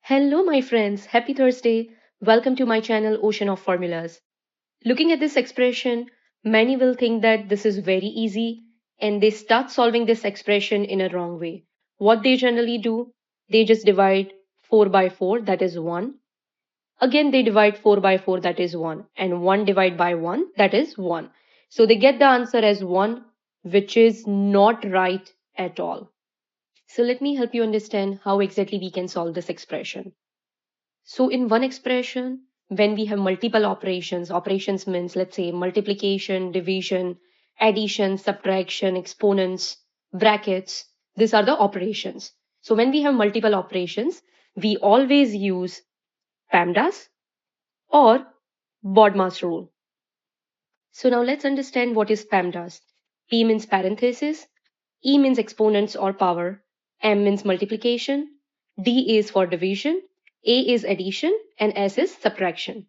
Hello, my friends. Happy Thursday. Welcome to my channel, Ocean of Formulas. Looking at this expression, many will think that this is very easy and they start solving this expression in a wrong way. What they generally do, they just divide 4 by 4, that is 1. Again, they divide 4 by 4, that is 1. And 1 divided by 1, that is 1. So they get the answer as 1, which is not right at all. So let me help you understand how exactly we can solve this expression. So in one expression, when we have multiple operations, operations means let's say multiplication, division, addition, subtraction, exponents, brackets, these are the operations. So when we have multiple operations, we always use PEMDAS or BODMAS rule. So now let's understand what is PEMDAS. P means parenthesis, E means exponents or power, M means multiplication, D is for division, A is addition, and S is subtraction.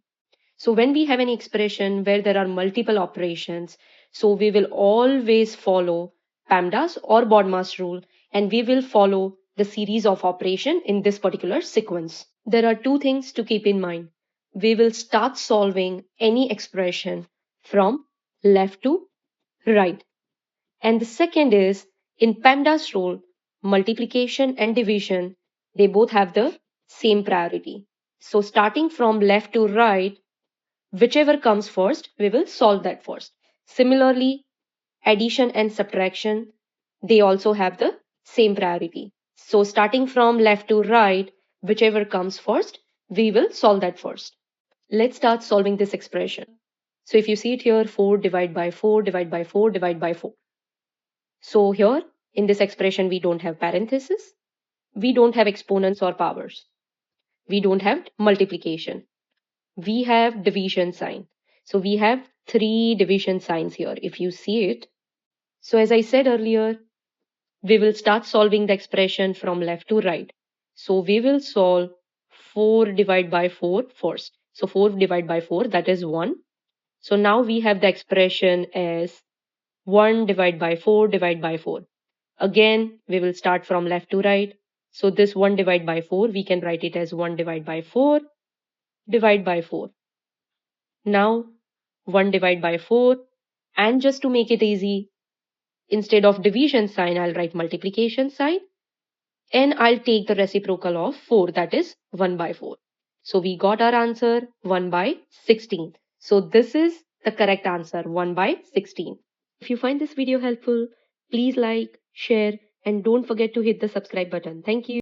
So when we have an expression where there are multiple operations, so we will always follow PEMDAS or BODMAS rule, and we will follow the series of operation in this particular sequence. There are two things to keep in mind. We will start solving any expression from left to right. And the second is in PEMDAS rule, multiplication and division, they both have the same priority. So starting from left to right, whichever comes first, we will solve that first. Similarly, addition and subtraction, they also have the same priority. So starting from left to right, whichever comes first, we will solve that first. Let's start solving this expression. So if you see it here, 4 divided by 4, divided by 4, divided by 4. So here in this expression, we don't have parentheses. We don't have exponents or powers. We don't have multiplication. We have division sign. So we have 3 division signs here. If you see it. So as I said earlier, we will start solving the expression from left to right. So we will solve 4 divided by 4 first. So 4 divided by 4, that is 1. So now we have the expression as 1 divided by 4 divided by 4. Again, we will start from left to right. So this 1 divided by 4, we can write it as 1 divided by 4 divided by 4. Now 1 divided by 4, and just to make it easy, instead of division sign, I'll write multiplication sign, and I'll take the reciprocal of 4, that is 1 by 4. So we got our answer 1 by 16. So this is the correct answer, 1 by 16. If you find this video helpful, please like, share, and don't forget to hit the subscribe button. Thank you.